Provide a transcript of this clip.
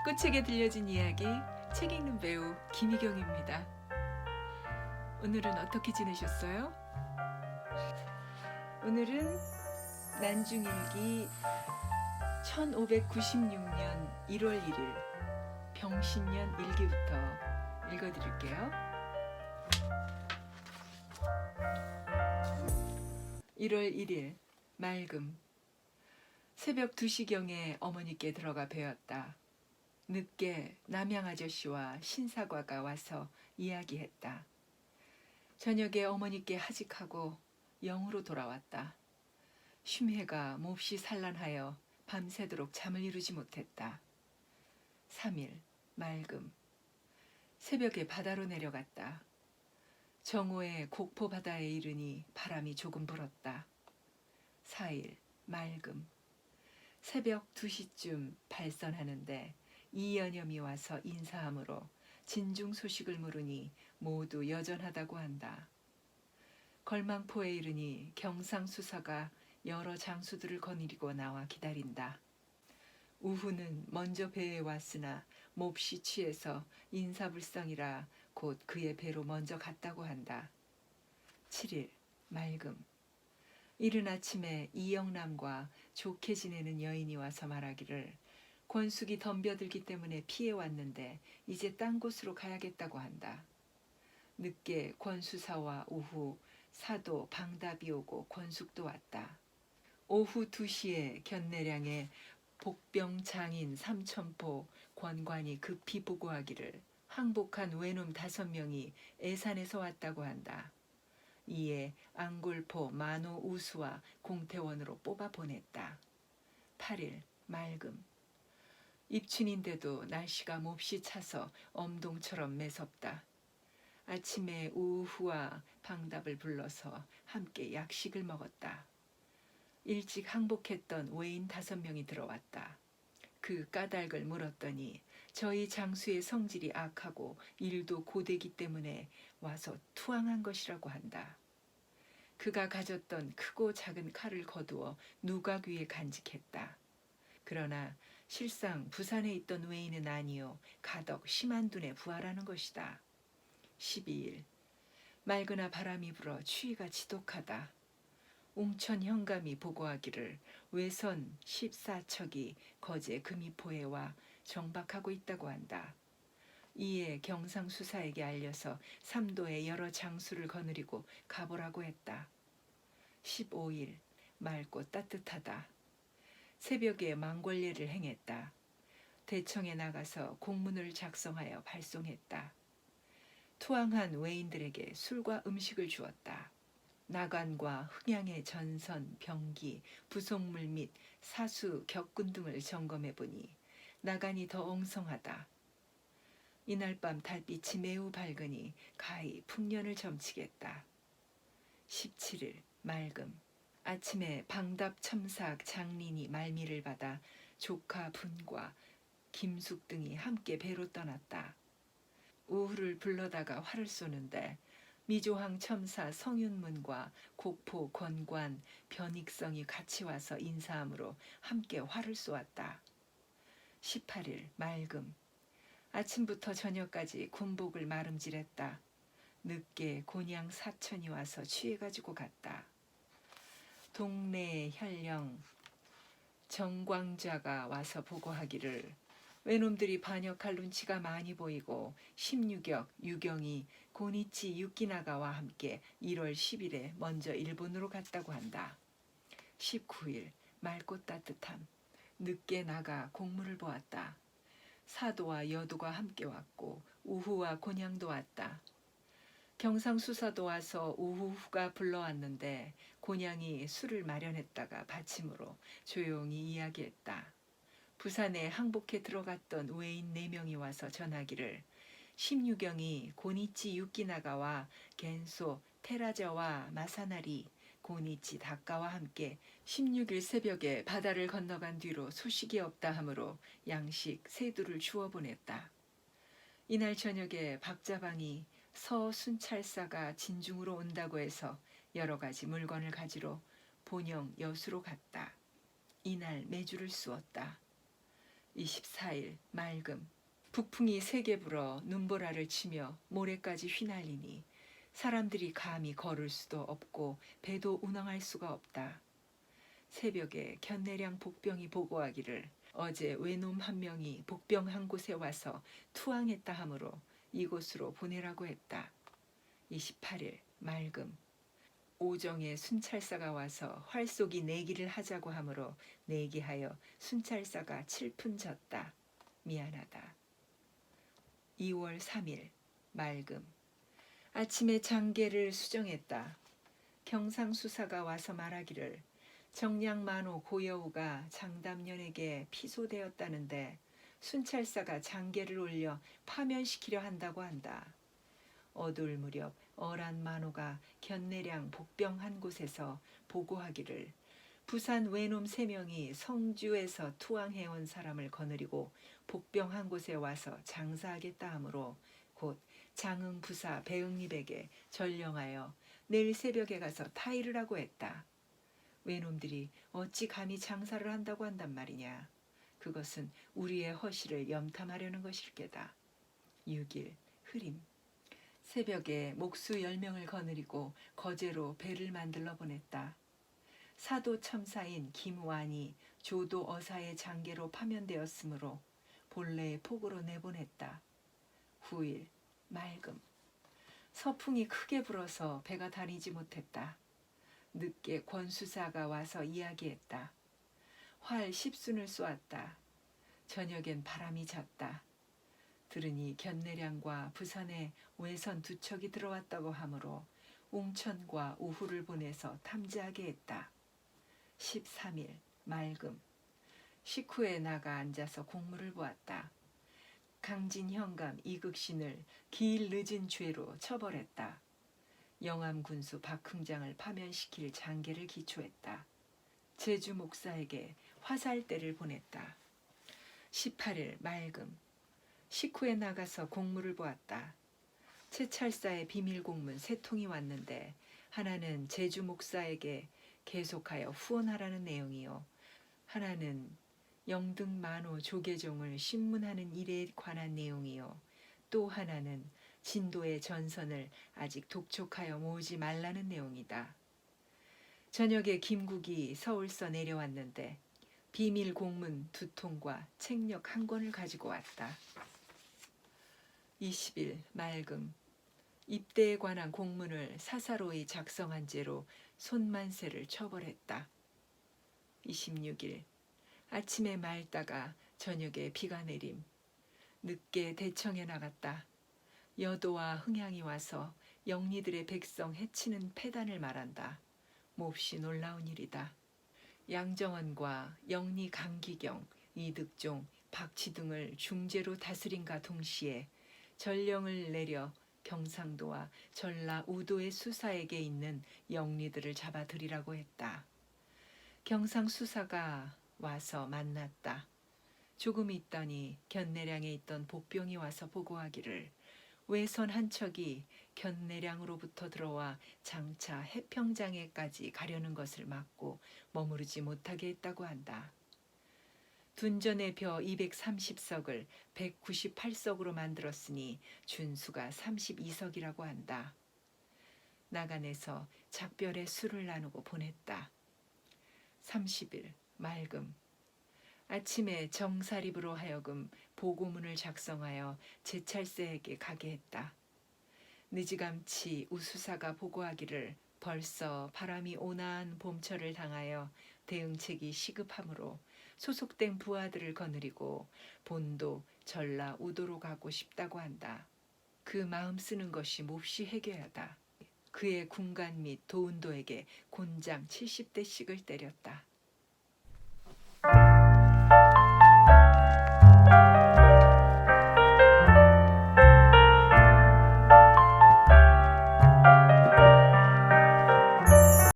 꽃책에 들려진 이야기, 책 읽는 배우 김희경입니다. 오늘은 어떻게 지내셨어요? 오늘은 난중일기 1596년 1월 1일 병신년 일기부터 읽어드릴게요. 1월 1일 맑음. 새벽 2시경에 어머니께 들어가 배웠다. 늦게 남양 아저씨와 신사과가 와서 이야기했다. 저녁에 어머니께 하직하고 영으로 돌아왔다. 쉼해가 몹시 산란하여 밤새도록 잠을 이루지 못했다. 3일 맑음. 새벽에 바다로 내려갔다. 정오에 곡포 바다에 이르니 바람이 조금 불었다. 4일 맑음. 새벽 2시쯤 발선하는데 이연염이 와서 인사하므로 진중 소식을 물으니 모두 여전하다고 한다. 걸망포에 이르니 경상수사가 여러 장수들을 거느리고 나와 기다린다. 우후는 먼저 배에 왔으나 몹시 취해서 인사불성이라 곧 그의 배로 먼저 갔다고 한다. 7일 맑음. 이른 아침에 이영남과 좋게 지내는 여인이 와서 말하기를 권숙이 덤벼들기 때문에 피해 왔는데 이제 딴 곳으로 가야겠다고 한다. 늦게 권수사와 오후 사도 방답이 오고 권숙도 왔다. 오후 2시에 견내량에 복병 장인 삼천포 권관이 급히 보고하기를 항복한 외놈 5명이 애산에서 왔다고 한다. 이에 앙골포 만호 우수와 공태원으로 뽑아 보냈다. 8일 맑음. 입춘인데도 날씨가 몹시 차서 엄동처럼 매섭다. 아침에 우후와 방답을 불러서 함께 약식을 먹었다. 일찍 항복했던 외인 5명이 들어왔다. 그 까닭을 물었더니 저희 장수의 성질이 악하고 일도 고되기 때문에 와서 투항한 것이라고 한다. 그가 가졌던 크고 작은 칼을 거두어 누각 위에 간직했다. 그러나 실상 부산에 있던 외인은 아니요 가덕 심한둔에 부하라는 것이다. 12일 맑으나 바람이 불어 추위가 지독하다. 웅천 현감이 보고하기를 외선 14척이 거제 금이포에 와 정박하고 있다고 한다. 이에 경상수사에게 알려서 삼도의 여러 장수를 거느리고 가보라고 했다. 15일 맑고 따뜻하다. 새벽에 망궐례를 행했다. 대청에 나가서 공문을 작성하여 발송했다. 투항한 외인들에게 술과 음식을 주었다. 나관과 흥양의 전선, 병기, 부속물 및 사수, 격군 등을 점검해보니 나관이 더 엉성하다. 이날 밤 달빛이 매우 밝으니 가히 풍년을 점치겠다. 17일 맑음. 아침에 방답 첨삭 장린이 말미를 받아 조카 분과 김숙 등이 함께 배로 떠났다. 우후를 불러다가 활을 쏘는데 미조항 첨사 성윤문과 곡포 권관 변익성이 같이 와서 인사하므로 함께 활을 쏘았다. 18일 맑음. 아침부터 저녁까지 군복을 마름질했다. 늦게 곤양 사천이 와서 취해가지고 갔다. 동네 현령 정광자가 와서 보고하기를 외놈들이 반역할 눈치가 많이 보이고 16역 유경이 고니치 유키나가와 함께 1월 10일에 먼저 일본으로 갔다고 한다. 19일 맑고 따뜻함. 늦게 나가 공무를 보았다. 사도와 여도가 함께 왔고 우후와 곤양도 왔다. 경상수사도 와서 우후가 불러왔는데 곤양이 술을 마련했다가 받침으로 조용히 이야기했다. 부산에 항복해 들어갔던 외인 4명이 와서 전하기를 16경이 고니치 유키나가와 겐소 테라자와 마사나리 고니치 다카와 함께 16일 새벽에 바다를 건너간 뒤로 소식이 없다 하므로 양식 세두를 주워 보냈다. 이날 저녁에 박자방이 서순찰사가 진중으로 온다고 해서 여러 가지 물건을 가지러 본영 여수로 갔다. 이날 매주를 쑤었다. 24일 맑음. 북풍이 세게 불어 눈보라를 치며 모래까지 휘날리니 사람들이 감히 걸을 수도 없고 배도 운항할 수가 없다. 새벽에 견내량 복병이 보고하기를 어제 외놈 한 명이 복병 한 곳에 와서 투항했다 하므로 이곳으로 보내라고 했다. 28일 맑음. 오정에 순찰사가 와서 활쏘기 내기를 하자고 하므로 내기하여 순찰사가 7푼 졌다. 미안하다. 2월 3일 맑음. 아침에 장계를 수정했다. 경상수사가 와서 말하기를 정량만호 고여우가 장담년에게 피소되었다는데 순찰사가 장계를 올려 파면시키려 한다고 한다. 어두울 무렵 어란만호가 견내량 복병 한 곳에서 보고하기를 부산 외놈 3명이 성주에서 투항해온 사람을 거느리고 복병 한 곳에 와서 장사하겠다 하므로 곧 장흥 부사 배응립에게 전령하여 내일 새벽에 가서 타일을 하고 했다. 외놈들이 어찌 감히 장사를 한다고 한단 말이냐. 그것은 우리의 허실을 염탐하려는 것일 게다. 6일 흐림. 새벽에 목수 10명을 거느리고 거제로 배를 만들러 보냈다. 사도 첨사인 김완이 조도 어사의 장계로 파면되었으므로 본래의 폭으로 내보냈다. 9일 맑음. 서풍이 크게 불어서 배가 다니지 못했다. 늦게 권수사가 와서 이야기했다. 활 10순을 쏘았다. 저녁엔 바람이 잤다. 들으니 견내량과 부산에 외선 2척이 들어왔다고 하므로 웅천과 우후를 보내서 탐지하게 했다. 13일 맑음. 식후에 나가 앉아서 공무를 보았다. 강진 현감 이극신을 기일 늦은 죄로 처벌했다. 영암 군수 박흥장을 파면시킬 장계를 기초했다. 제주 목사에게 화살대를 보냈다. 18일 맑음. 식후에 나가서 공무를 보았다. 채찰사의 비밀 공문 3통이 왔는데 하나는 제주 목사에게 계속하여 후원하라는 내용이요. 하나는 영등만호 조계종을 신문하는 일에 관한 내용이요. 또 하나는 진도의 전선을 아직 독촉하여 모으지 말라는 내용이다. 저녁에 김국이 서울서 내려왔는데 비밀 공문 2통과 책력 1권을 가지고 왔다. 20일 맑음. 입대에 관한 공문을 사사로이 작성한 죄로 손만세를 처벌했다. 26일 아침에 맑다가 저녁에 비가 내림. 늦게 대청에 나갔다. 여도와 흥향이 와서 영리들의 백성 해치는 패단을 말한다. 몹시 놀라운 일이다. 양정원과 영리 강기경, 이득종, 박치 등을 중재로 다스림과 동시에 전령을 내려 경상도와 전라 우도의 수사에게 있는 영리들을 잡아들이라고 했다. 경상수사가 와서 만났다. 조금 있더니 견내량에 있던 복병이 와서 보고하기를 외선 한 척이 견내량으로부터 들어와 장차 해평장에까지 가려는 것을 막고 머무르지 못하게 했다고 한다. 둔전의 벼 230석을 198석으로 만들었으니 준수가 32석이라고 한다. 나간에서 작별의 술을 나누고 보냈다. 30일 맑음. 아침에 정사립으로 하여금 보고문을 작성하여 제찰세에게 가게 했다. 늦이감치 우수사가 보고하기를 벌써 바람이 온화한 봄철을 당하여 대응책이 시급하므로 소속된 부하들을 거느리고 본도 전라 우도로 가고 싶다고 한다. 그 마음 쓰는 것이 몹시 해괴하다. 그의 군관 및 도운도에게 곤장 70대씩을 때렸다.